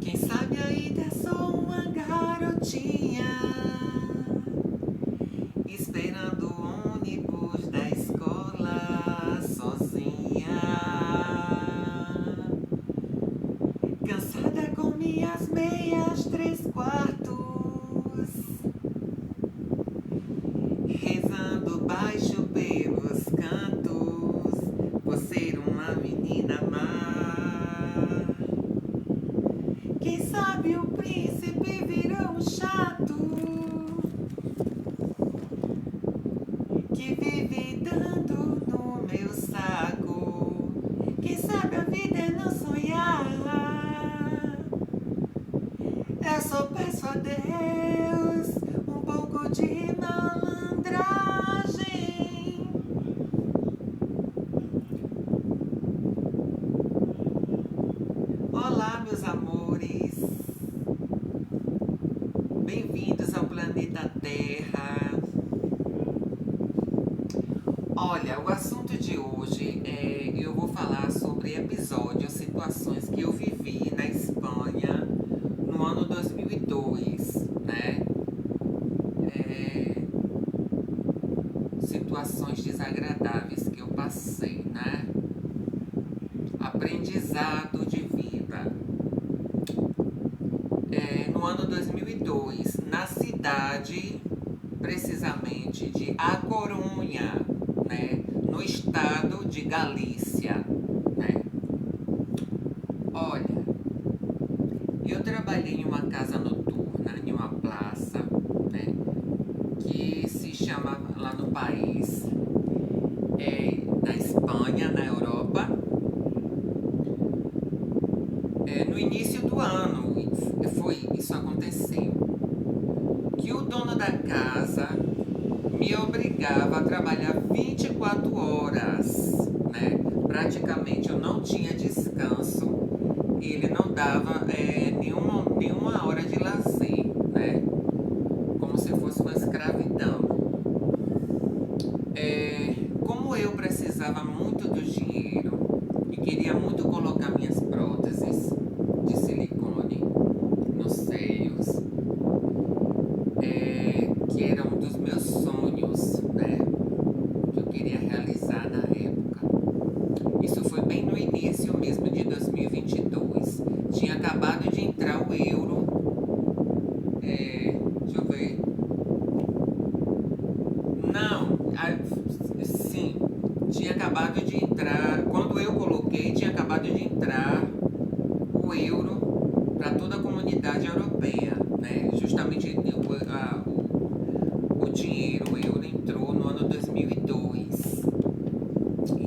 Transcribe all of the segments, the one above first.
Quem sabe ainda sou uma garotinha, esperando o ônibus da escola sozinha, cansada com minhas meias 3/4, rezando baixo pelos cantos, por ser uma menina má. Quem sabe o príncipe virou um chato que vive dando no meu saco. Quem sabe a vida é não sonhar. Eu só peço a Deus um pouco de malandragem. Olá, meus amores. Bem-vindos ao planeta Terra. Olha, o assunto de hoje eu vou falar sobre episódios, situações que eu vivi na Espanha no ano 2002, né? Situações desagradáveis que eu passei, né? Aprendizado de vida. No ano 2002, na cidade, precisamente de A Coruña, né, no estado de Galícia, né? Olha, eu trabalhei em uma casa noturna, em uma praça, né, que se chama lá no país, na Espanha, na Europa, no início do ano, isso aconteceu, que o dono da casa me obrigava a trabalhar 24 horas, né? Praticamente eu não tinha descanso, ele não dava nenhuma hora de lazer, né? Como se fosse uma escravidão. Como eu precisava muito do dinheiro e queria muito colocar minhas próteses de silicone nos seios, que era um dos meus sonhos, né, que eu queria realizar na época. Isso foi bem no início mesmo de 2022. Tinha acabado de entrar o euro. Deixa eu ver. Não, sim, tinha acabado de entrar. Quando eu coloquei, tinha acabado de entrar o euro para toda a comunidade europeia, né? Justamente o dinheiro, o euro entrou no ano 2002.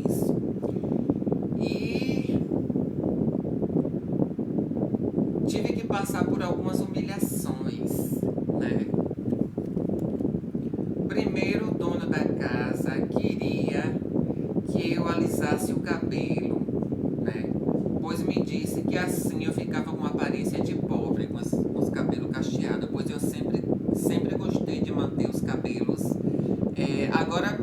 Isso. E tive que passar por algumas humilhações, né? Primeiro, o dono da casa queria que eu alisasse o cabelo, né? Pois me disse que assim eu ficava com aparência de pobre, com os cabelos cacheados, pois eu sempre gostei de manter os cabelos. Agora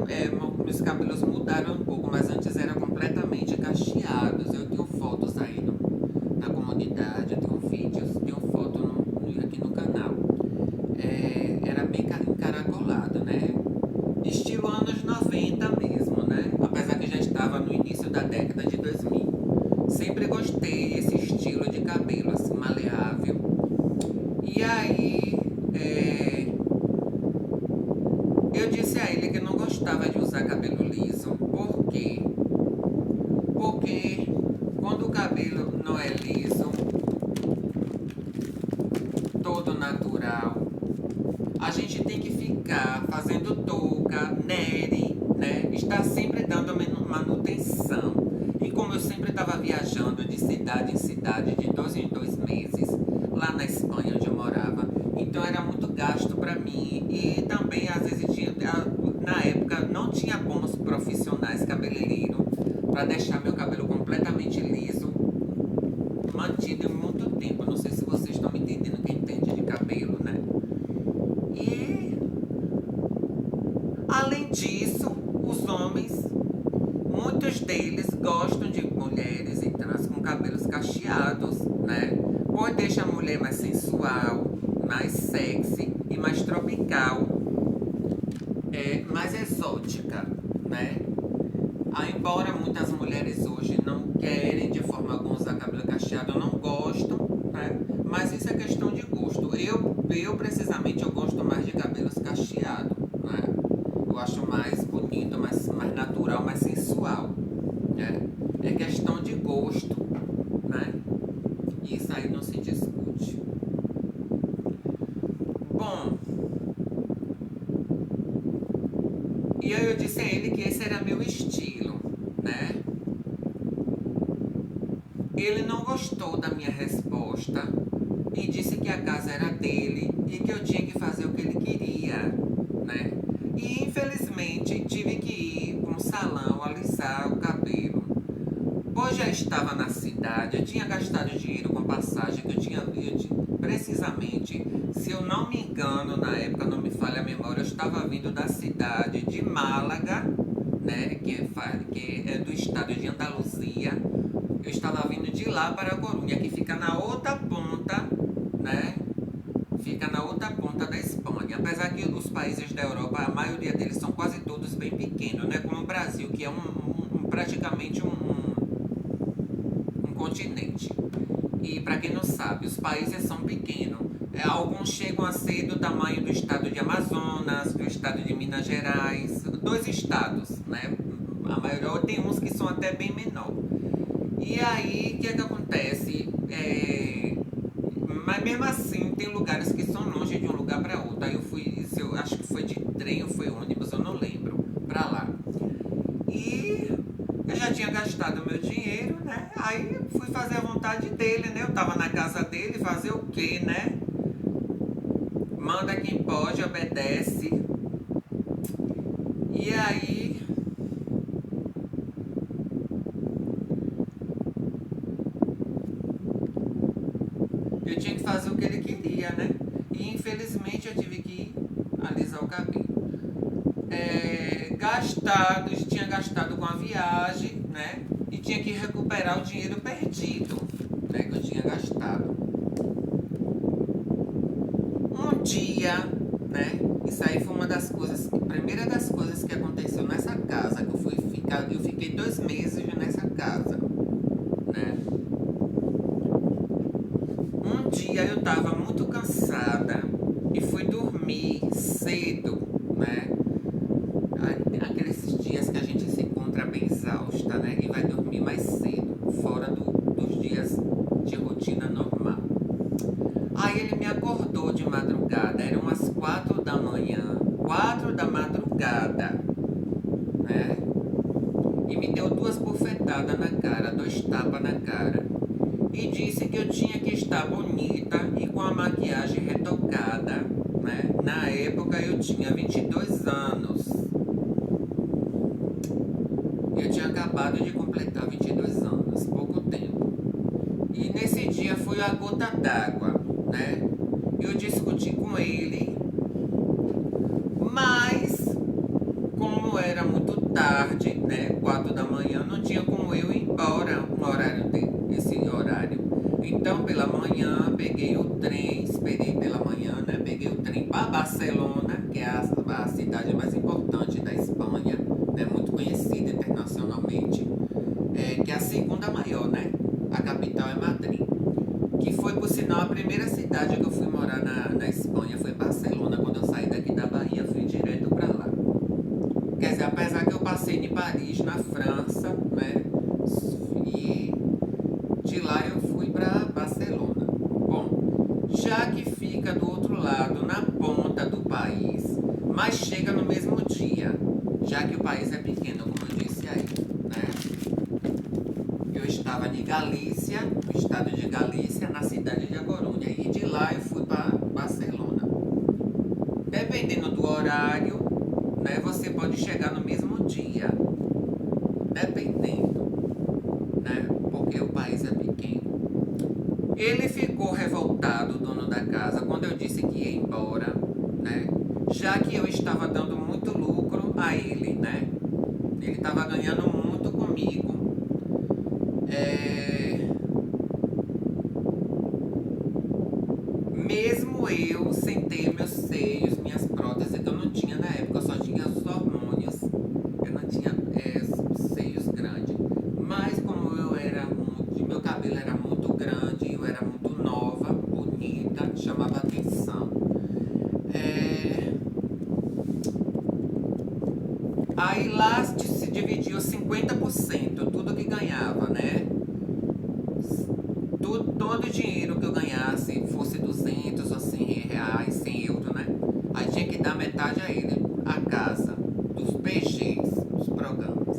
meus cabelos mudaram um pouco, mas antes eram completamente cacheados. Eu tenho fotos aí na comunidade, eu tenho vídeos, tenho foto aqui no canal. Era bem encaracolado, né? Estilo anos 90 mesmo, né? Apesar que já estava no início da década de 2000. Sempre gostei desse estilo de cabelo, assim, maleável. E aí, eu disse a ele que não gostava de usar cabelo liso. Por quê? Porque quando o cabelo não é liso, todo natural, a gente tem que ficar fazendo touca, nere, né? Está sempre dando manutenção. E como eu sempre estava viajando de cidade em cidade, de 2 em 2 meses, lá na Espanha onde eu morava, então era muito gasto para mim. E também às vezes na época não tinha bons profissionais cabeleireiros para deixar meu cabelo completamente liso, mantido em muito tempo. Não sei se vocês estão me entendendo, quem entende de cabelo, né? E além disso, os homens, muitos deles gostam de mulheres e trans com cabelos cacheados, né? Pode mais sensual, mais sexy e mais tropical, mais exótica, né? Embora muitas mulheres hoje não querem de forma alguma usar cabelo cacheado, não gostam, né? Mas isso é questão de gosto. Eu precisamente eu gosto mais de cabelos cacheados, né? Eu acho mais bonito, mais natural, mais sensual, né? É questão de gosto, né? Isso aí não se discute. Bom, e aí eu disse a ele que esse era meu estilo, né? Ele não gostou da minha resposta e disse que a casa era dele e que eu tinha que fazer o que ele queria, né? E infelizmente tive que ir para um salão alisar o cabelo. Pois já estava na cidade, eu tinha gastado dinheiro com passagem, que eu tinha precisamente, se eu não me engano, na época, não me falha a memória, eu estava vindo da cidade de Málaga, né, que é do estado de Andaluzia. Eu estava vindo de lá para a Corunha, que fica na outra ponta, né? Fica na outra ponta da Espanha. Apesar que os países da Europa, a maioria deles são quase todos bem pequenos, né? Como o Brasil, que é praticamente um continente. E para quem não sabe, os países são pequenos. Alguns chegam a ser do tamanho do estado de Amazonas, do estado de Minas Gerais, dois estados, né? A maioria tem uns que são até bem menor. E aí, o que é que acontece? Mas mesmo assim, tem lugares que são longe de um lugar para outro. Aí eu fui, eu acho que foi de trem ou foi ônibus, eu não lembro, para lá. E eu já tinha gastado meu dinheiro, né? Aí fui fazer a vontade dele, né? Eu tava na casa dele, fazer o quê, né? Manda quem pode, obedece. E aí eu tinha que fazer o que ele queria, né? E infelizmente eu tive que alisar o cabelo. Tinha gastado com a viagem, né? E tinha que recuperar o dinheiro perdido, né? Que eu tinha gastado. Um dia, né? Isso aí foi uma das coisas, primeira das coisas que aconteceu nessa casa, que eu fiquei 2 meses nessa casa, né? Um dia eu tava muito cansada e fui dormir cedo, né? Aqueles dias que a gente se encontra bem exausta, né? E vai dormir mais cedo, fora dos dias de rotina normal. Aí ele me acordou de madrugada, eram umas 4 da manhã, 4 da madrugada, né? E me deu 2 bofetadas na cara, 2 tapas na cara. E disse que eu tinha que estar bonita e com a maquiagem retocada, né? Na época eu tinha 22 anos. Eu tinha acabado de completar 22 anos, pouco tempo. E nesse dia foi a gota d'água, né? Eu discuti com ele, mas como era muito tarde, né? 4 da manhã, não tinha como eu ir embora no horário dele, esse horário. Então pela manhã peguei o trem, esperei pela manhã, né? Peguei o trem para Barcelona, que é a cidade mais importante da Espanha, né? Muito conhecida internacionalmente, que é a segunda maior, né? A capital é Madrid. Que foi, por sinal, a primeira cidade que eu fui morar na Espanha, foi Barcelona. Quando eu saí daqui da Bahia, fui direto para lá. Quer dizer, apesar que eu passei em Paris, na França, né? E de lá eu fui para Barcelona. Bom, já que fica do outro lado, na ponta do país, mas chega no mesmo dia, já que o país é pequeno, como eu disse aí, né? Eu estava em Galícia, no estado de Galícia, na cidade de A Coruña, e de lá eu fui para Barcelona. Dependendo do horário, né, você pode chegar no mesmo dia, dependendo, né, porque o país é pequeno. Ele ficou revoltado, o dono da casa, quando eu disse que ia embora, né, já que eu estava dando muito lucro a ele, né, ele estava ganhando muito comigo. todo o dinheiro que eu ganhasse, fosse 200 ou 100 reais, 100 euros, né? Aí tinha que dar metade a ele, a casa, dos PGs, dos programas.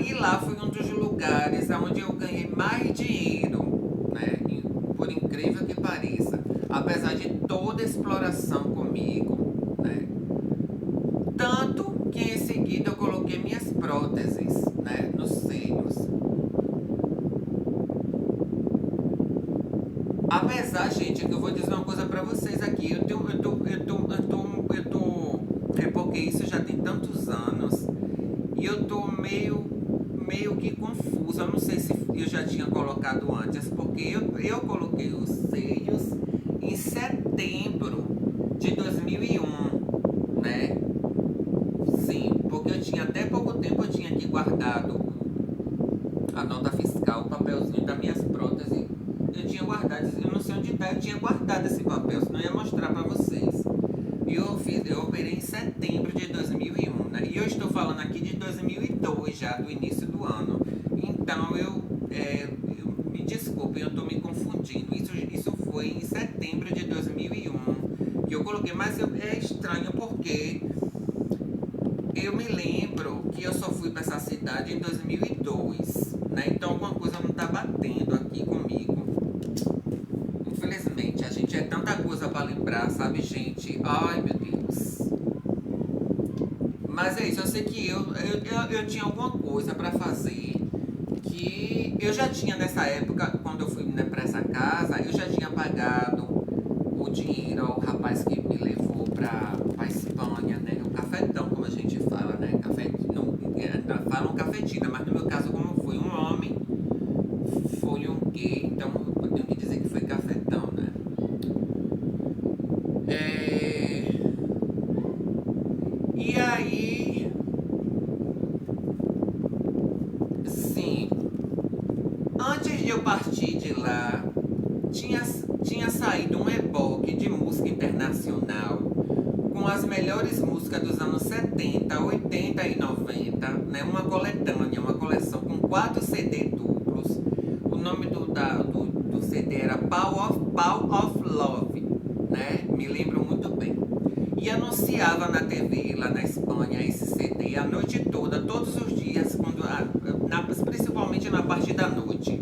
E lá foi um dos lugares onde eu ganhei mais dinheiro, né? Por incrível que pareça. Apesar de toda a exploração comigo, né? Tanto que em seguida eu coloquei minhas próteses, né? Nos seios. Apesar, gente, que eu vou dizer uma coisa pra vocês aqui. É porque isso já tem tantos anos. E eu tô meio que confusa. Eu não sei se eu já tinha colocado antes, porque eu coloquei os seios em setembro de 2001, né? Sim, porque eu tinha até pouco tempo eu tinha aqui guardado a nota fiscal, o papelzinho das minhas próteses. Eu tinha guardado, eu não sei onde tá, eu tinha guardado esse papel, senão eu ia mostrar pra vocês. E eu operei em setembro de 2001, né? E eu estou falando aqui de 2002 já, do início do ano. Então me desculpem, eu estou me confundindo. Isso foi em setembro de 2001 que eu coloquei, mas é estranho porque eu me lembro que eu só fui para essa cidade em 2002, né? Então alguma coisa não tá batendo aqui comigo. Infelizmente, a gente é tanta coisa para lembrar, sabe, gente? Ai, meu Deus. Mas é isso, eu sei que eu tinha alguma coisa para fazer que eu já tinha nessa época, quando eu fui, né, para essa casa, eu já tinha pagado o dinheiro ao rapaz que me levou para Espanha, né? O cafetão, como a gente fala, né? Não, falam cafetina, mas no meu caso, como foi um homem, foi um gay, então eu tenho que dizer que foi cafetão, né? E aí, sim, antes de eu partir de lá, tinha saído um e-book de música internacional com as melhores músicas dos anos 70, 80 e 90, né? Uma coletânea, uma coleção com 4 CD duplos. O nome do CD era Power of Love, né? Me lembro muito bem. E anunciava na TV lá na Espanha esse CD a noite toda, todos os dias, principalmente na parte da noite,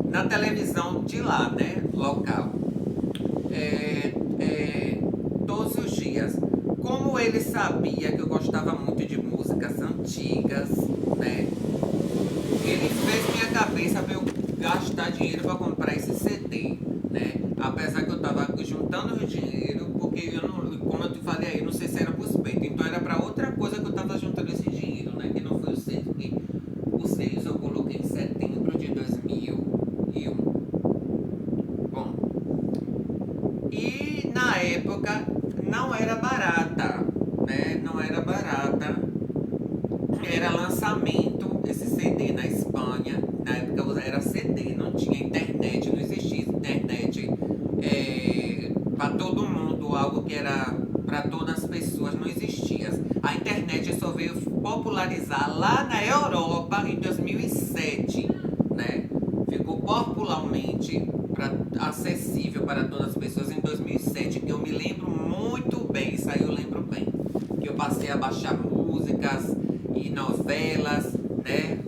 na televisão de lá, né? Local. Todos os dias. Como ele sabia que eu gostava muito de músicas antigas, né? Ele fez minha cabeça para eu gastar dinheiro para comprar esse CD, né? Apesar que eu tava juntando o dinheiro, porque eu não, como eu te falei aí, não sei se era pros peitos, então era para outra coisa que eu tava juntando esse dinheiro, né? Que não foi o seis, porque o seis eu coloquei em setembro de 2001. Bom, e na época não era barata, né? Não era barata. Era lançamento esse CD na Espanha. Na época era CD, não tinha internet, não existia internet para todo mundo, algo que era para todas as pessoas, não existia. A internet só veio popularizar lá na Europa em 2007, né? Ficou popularmente acessível para todas as pessoas em 2007, que eu me lembro muito bem, isso aí eu lembro bem, que eu passei a baixar músicas e novelas, né?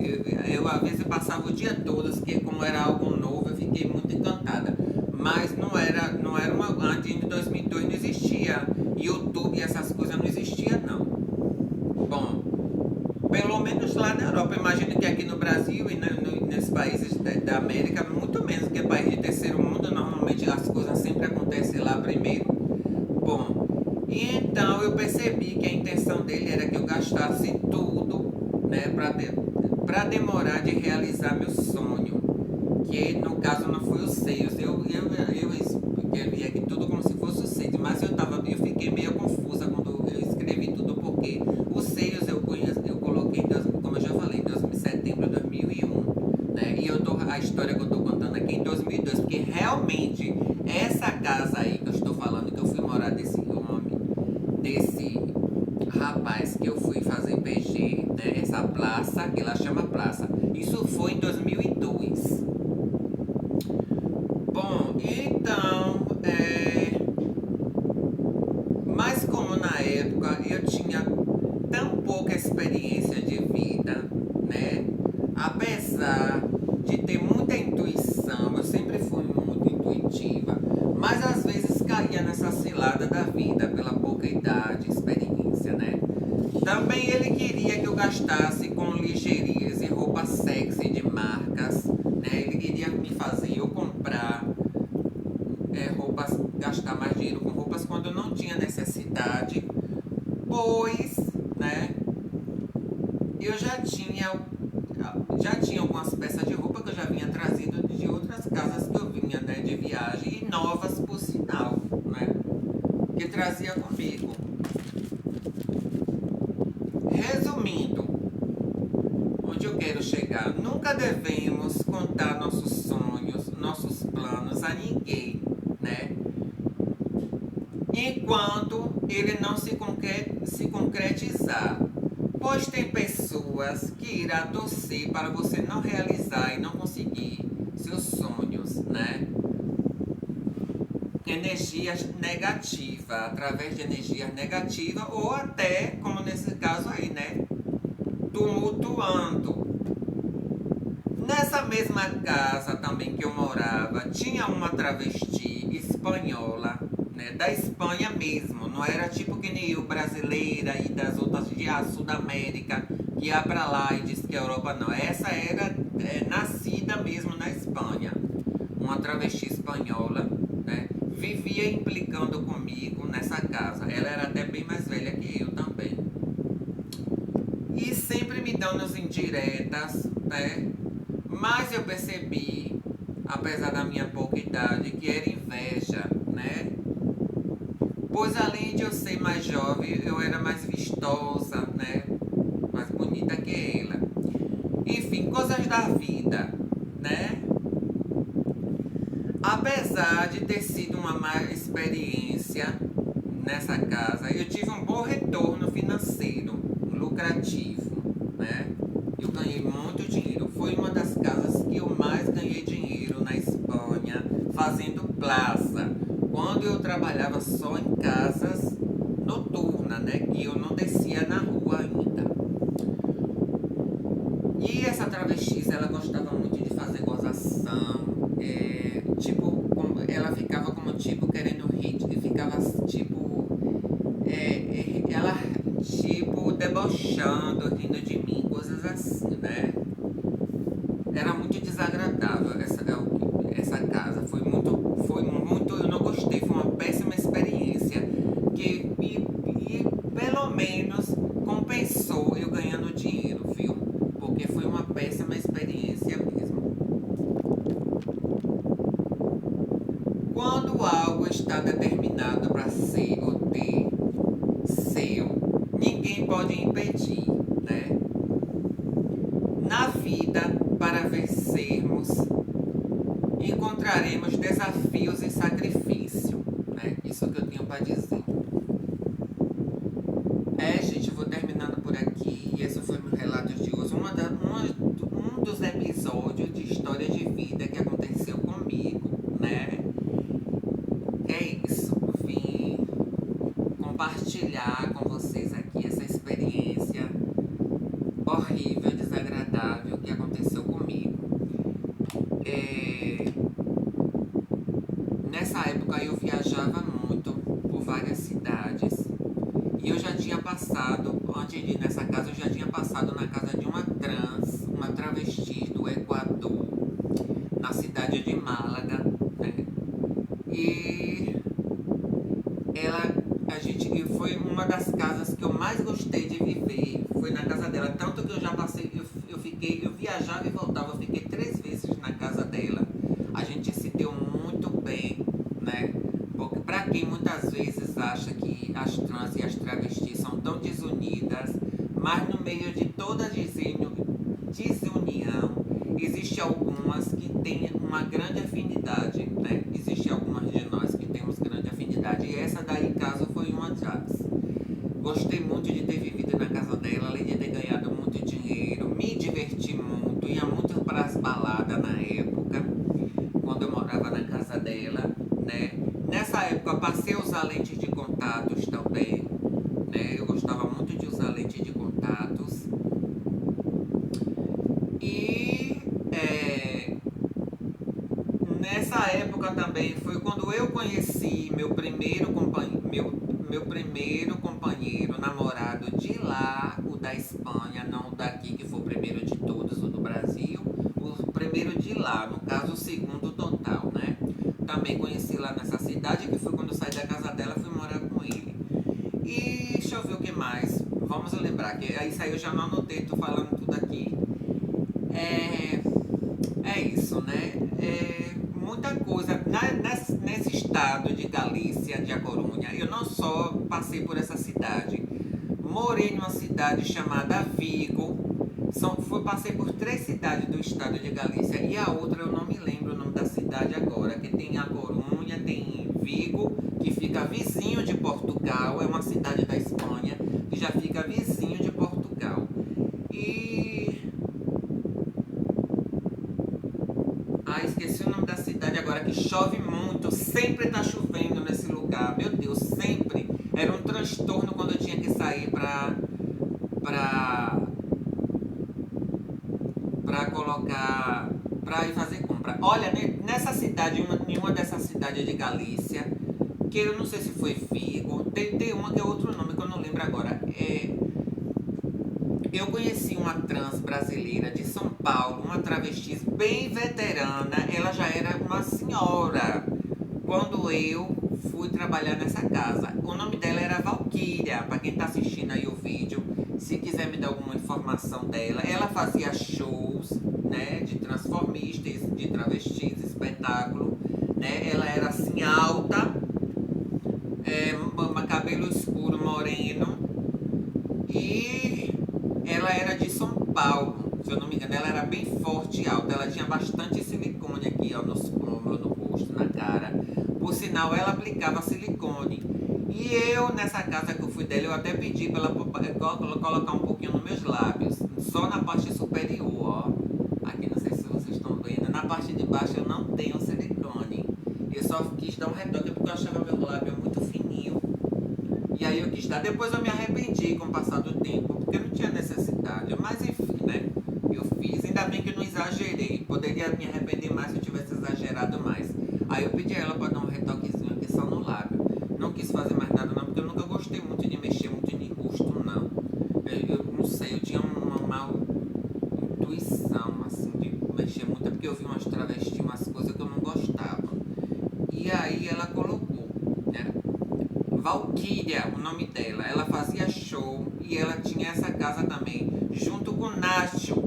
Eu às vezes passava o dia todo, que como era algo novo, eu fiquei muito encantada. Mas não era uma. Antes de 2002 não existia YouTube e essas coisas, não existia não. Bom, pelo menos lá na Europa. Imagino que aqui no Brasil e nesses países da América, muito menos, que é país de terceiro mundo, normalmente as coisas sempre acontecem lá primeiro. Bom, e então eu percebi que a intenção dele era que eu gastasse tudo, né, para demorar de realizar meu sonho, que no caso não foi os seios. Eu escrevi aqui tudo como se fosse os seios, mas eu fiquei meio confusa quando eu escrevi tudo, porque os seios eu coloquei, como eu já falei, em setembro de 2001, né? E a história que eu estou contando aqui em 2002, porque realmente essa casa aí que eu estou falando, que eu fui morar desse homem, desse rapaz que eu fui fazer PG, né? Essa praça, que ela chama praça, isso foi em 2002. tinha necessidade, pois, né, eu já tinha algumas peças de roupa que eu já vinha trazido de outras casas que eu vinha, né, de viagem, e novas por sinal, né, que trazia comigo. Resumindo, onde eu quero chegar, nunca devemos contar nossos sonhos, nossos planos a ninguém, né, enquanto ele não se concretizar. Pois tem pessoas que irá torcer para você não realizar e não conseguir seus sonhos, né? Energias negativas, através de energias negativas, ou até, como nesse caso aí, né? Tumultuando. Nessa mesma casa também que eu morava, tinha uma travesti espanhola, né, da Espanha mesmo, não era tipo que nem eu, brasileira e das outras de Sul da América, que ia pra lá e diz que a Europa não. Essa era nascida mesmo na Espanha, uma travesti espanhola, né, vivia implicando comigo nessa casa. Ela era até bem mais velha que eu também. E sempre me dando as indiretas, né? Mas eu percebi, apesar da minha pouca idade, que era inveja, né? Pois além de eu ser mais jovem, eu era mais vistosa, né? Mais bonita que ela. Enfim, coisas da vida, né? Apesar de ter sido uma má experiência nessa casa, eu tive um bom retorno financeiro, lucrativo, né? Eu ganhei muito dinheiro. Foi uma das casas que eu mais ganhei dinheiro na Espanha, fazendo plaza. Quando eu trabalhava só em casas noturnas, né? Que eu não descia na rua ainda. E essa travesti, ela gostava muito de fazer gozação. Tipo, ela ficava como tipo querendo rir, e ficava tipo. Ela tipo debochando, rindo de mim, coisas assim, né? Era muito desagradável essa casa. Foi muito, eu não gostei, foi uma péssima experiência. E pelo menos compensou eu ganhando dinheiro, viu? Porque foi uma péssima experiência mesmo. Quando algo está determinado para ser ou ter seu, ninguém pode impedir, né? Na vida, para vencermos, encontraremos desafios e sacrifício, né? Isso que eu tenho para dizer. Gente, eu vou terminando por aqui. E esse foi meu relato de hoje. Um dos episódios de história de vida que aconteceu comigo, né? É isso. Vim compartilhar com vocês aqui essa experiência horrível, desagradável que aconteceu comigo. Nessa época eu viajava muito por várias cidades e eu já tinha passado, antes de ir nessa casa, eu já tinha passado na casa de uma travesti do Equador, na cidade de Málaga, né? E foi uma das casas que eu mais gostei de viver, foi na casa dela, tanto que eu já passei, eu viajava e voltava, eu fiquei 3 vezes na casa dela. A gente se deu muito bem, né? Porque pra quem muitas vezes acha que as trans e as travestis são tão desunidas, mas no meio de toda desunião, existe algumas que têm uma grande afinidade, né? Existe algumas de nós que temos grande afinidade, e essa daí, em caso, foi uma das. Gostei muito de ter vivido na casa dela, além de ter ganhado muito dinheiro, me diverti muito, ia muito para as baladas na época, quando eu morava na casa dela, né? Nessa época eu passei a usar lentes de contatos também, né? Eu gostava muito de usar lentes de contatos. E nessa época também foi quando eu conheci meu primeiro companheiro, namorado de lá, o da Espanha, não o daqui que foi o primeiro de todos, o do Brasil, o primeiro de lá, no caso o segundo total, né? Também conheci lá nessa cidade, que foi quando eu saí da casa dela e fui morar com com ele. E deixa eu ver o que mais. Vamos lembrar, que isso aí eu já não anotei, tô falando tudo aqui. É isso, né? Muita coisa. Nesse estado de Galícia, de A Corunha, eu não só passei por essa cidade. Morei numa cidade chamada Vigo. Passei por 3 cidades do estado de Galícia e a outra eu não me lembro o nome da cidade agora, que tem A Corunha, tem Vigo, que fica vizinho de Portugal, é uma cidade da Espanha, que já fica vizinho de Portugal. Esqueci o nome da cidade agora, que chove muito, sempre tá chovendo nesse lugar, meu Deus, sempre. Era um transtorno quando eu tinha que sair pra colocar, pra ir fazer compra. Olha, nessa cidade, em uma dessas cidades de Galícia, que eu não sei se foi Vigo, tem uma que é outro nome que eu não lembro agora. Eu conheci uma trans brasileira de São Paulo, uma travesti bem veterana, ela já era uma senhora quando eu fui trabalhar nessa casa. O nome dela era Valquíria, para quem tá assistindo aí o vídeo, se quiser me dar alguma informação dela. Ela fazia shows, né, de transformistas, de travestis, espetáculo, né? Ela era assim alta, cabelo escuro, moreno, e ela era de São Paulo, se eu não me engano. Ela era bem forte e alta, ela tinha bastante silicone aqui, ó, nos ombros, no rosto, na cara. Por sinal, ela aplicava silicone. E eu, nessa casa que eu fui dela, eu até pedi para ela colocar um pouquinho nos meus lábios, só na parte superior, ó. Aqui, não sei se vocês estão vendo, na parte de baixo eu não tenho silicone. Eu só quis dar um retoque porque eu achava meu lábio muito fininho. E aí eu quis dar. Depois eu me arrependi com o passar do tempo, porque não tinha necessidade. Mas enfim, né? Eu fiz. Ainda bem que eu não exagerei. Poderia me arrepender mais se eu tivesse exagerado mais. Aí eu pedi a ela para dar um retoquezinho aqui só no lábio. Não quis fazer mais nada não, porque eu nunca gostei muito de mexer muito em rosto, não. Eu não sei, eu tinha uma má intuição, assim, de mexer muito, porque eu vi umas travestis, umas coisas que eu não gostava. E aí ela colocou, né? Valquíria, o nome dela. Ela fazia show e ela tinha essa casa também, junto com o Nacho,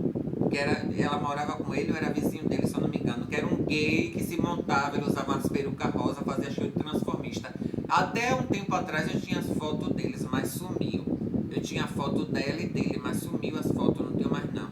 que ela morava com ele, ou era vizinho dele, se eu não me engano, que era um gay que se montava, ele usava umas perucas rosa, fazia show de transformista. Até um tempo atrás eu tinha as fotos deles, mas sumiu. Eu tinha a foto dela e dele, mas sumiu as fotos, não tenho mais não.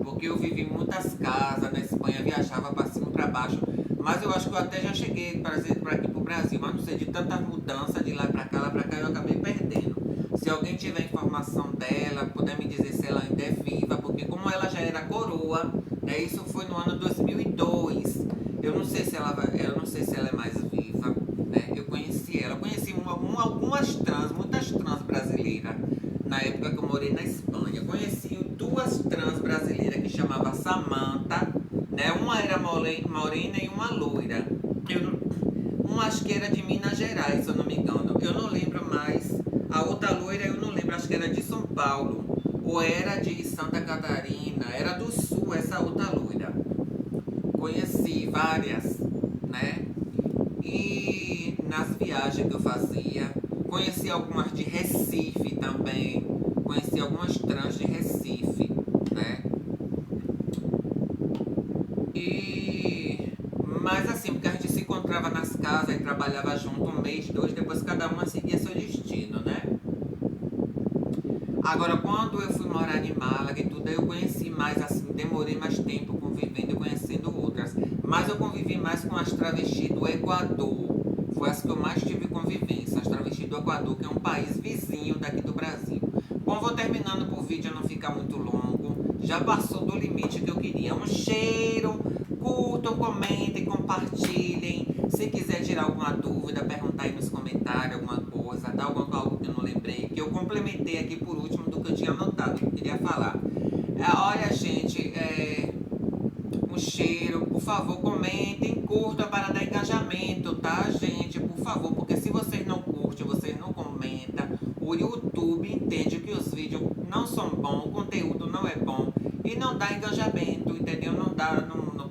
Porque eu vivi em muitas casas na Espanha, viajava para cima e para baixo. Mas eu acho que eu até já cheguei para aqui pro Brasil, mas não sei, de tanta mudança de lá pra cá, eu acabei perdendo. Se alguém tiver informação dela, puder me dizer se ela ainda é viva, porque como ela já era coroa, né, isso foi no ano 2002. Eu não sei se ela é mais viva, né? Eu conheci algumas trans, muitas trans brasileiras, na época que eu morei na Espanha. Conheci 2 trans brasileiras que chamava Samantha, né? Uma era morena e uma loira. Uma acho que era de Minas Gerais, se eu não me engano. Eu não lembro mais. A outra loira eu não lembro, acho que era de São Paulo. Ou era de Santa Catarina. Era do Sul, essa outra loira. Conheci várias, né? E nas viagens que eu fazia, conheci algumas de Recife também. Conheci algumas trans de Recife, né? Mas assim, porque a gente se encontrava nas casas e trabalhava junto 1 mês, 2, depois cada uma seguia seu destino, né? Agora, quando eu fui morar em Málaga e tudo, eu conheci mais, assim, demorei mais tempo convivendo e conhecendo outras. Mas eu convivi mais com as travestis do Equador. Foi as que eu mais tive convivência, as travestis do Equador, que é um país vizinho daqui do Brasil. Bom, vou terminando por vídeo não ficar muito longo. Já passou do limite que eu queria. Um cheiro, curtam, comentem, compartilhem. Se quiser tirar alguma dúvida, perguntar aí nos comentários alguma coisa, dar algo que eu não lembrei, que eu complementei aqui por último do que eu tinha anotado, que eu queria falar. Olha, gente, um cheiro, por favor, comentem, curtam para dar engajamento, tá, gente? Por favor, porque se vocês não curtem, vocês não comentam, o YouTube entende que os vídeos não são bons, o conteúdo não é bom e não dá engajamento, entendeu? Não dá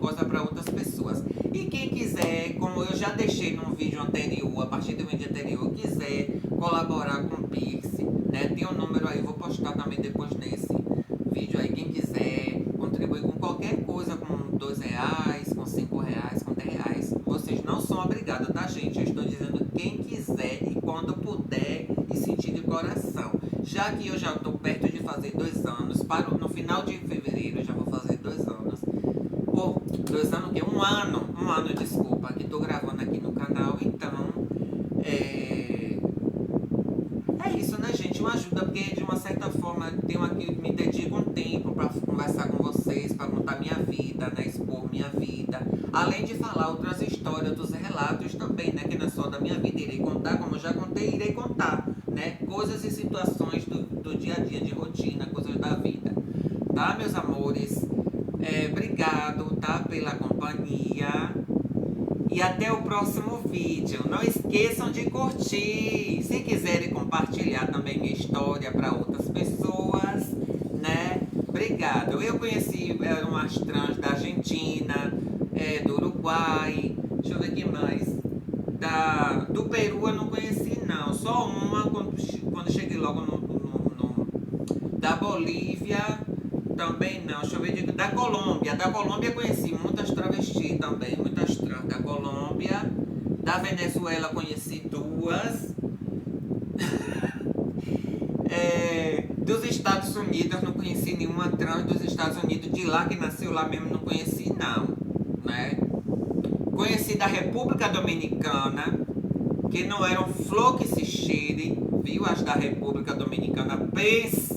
coisa para outras pessoas. E quem quiser, como eu já deixei num vídeo anterior, a partir do vídeo anterior, quiser colaborar com o Pix, né? Tem um número aí, vou postar também depois nesse vídeo aí. Quem quiser contribuir com qualquer coisa, com R$ 2, com R$ 5, com R$ 10, vocês não são obrigados, tá, gente? Eu estou dizendo quem quiser e quando puder e sentir de coração. Já que eu já estou perto de fazer 2 anos, no final de fevereiro eu já vou fazer 2 anos. Ou 2 anos o quê? Um ano, desculpa, que estou gravando aqui no canal, então é isso, né, gente? Uma ajuda, porque de uma certa forma tenho aqui, me dedico um tempo para conversar com vocês, para contar minha vida, né? Expor minha vida. Além de falar outras histórias, outros relatos também, né? Que não é só da minha vida, irei contar, como eu já contei, irei contar, né? Coisas e situações do dia a dia, de rotina, coisas da vida. Tá, meus amores? Obrigado, tá? Pela companhia. E até o próximo vídeo. Não esqueçam de curtir. Se quiserem compartilhar também minha história para outras pessoas, né? Obrigado. Eu conheci umas trans da Argentina, do Uruguai. Deixa eu ver aqui mais. Do Peru eu não conheci não. Só uma quando cheguei logo da Bolívia. Também não, deixa eu ver, da Colômbia. Da Colômbia conheci muitas travestis também, muitas trans da Colômbia. Da Venezuela conheci 2. Dos Estados Unidos não conheci nenhuma trans dos Estados Unidos. De lá que nasceu lá mesmo não conheci não, né? Conheci da República Dominicana, que não eram flor que se cheire, viu? As da República Dominicana, pense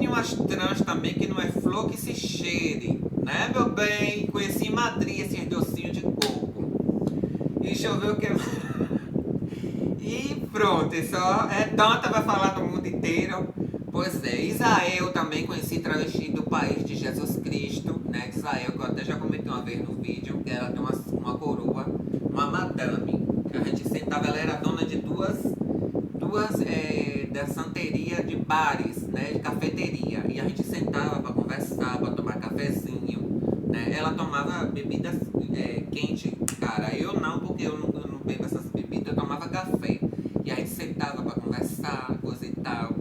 em umas trans também que não é flor que se cheire, né, meu bem? Conheci em Madrid esses docinhos de coco. E deixa eu ver o que. E pronto, só é tanta vai falar do mundo inteiro. Pois é, Israel também conheci travesti do país de Jesus Cristo, né? De Israel, que eu até já comentei uma vez no vídeo, que ela tem uma coroa, uma madame. A gente sentava, ela era dona de duas da santeria de bares, né, de cafeteria, e a gente sentava para conversar, para tomar cafezinho, né? Ela tomava bebidas quente, cara, eu não, porque eu não bebo essas bebidas, eu tomava café, e a gente sentava para conversar, coisa e tal.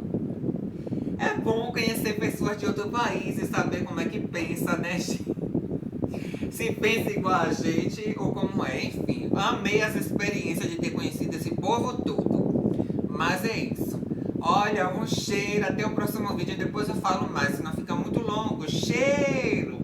É bom conhecer pessoas de outro país e saber como é que pensa, né, gente? Se pensa igual a gente ou como é, enfim. Amei as experiências de ter conhecido esse povo todo. Mas é isso. Olha, um cheiro. Até o próximo vídeo. Depois eu falo mais, senão fica muito longo. Cheiro!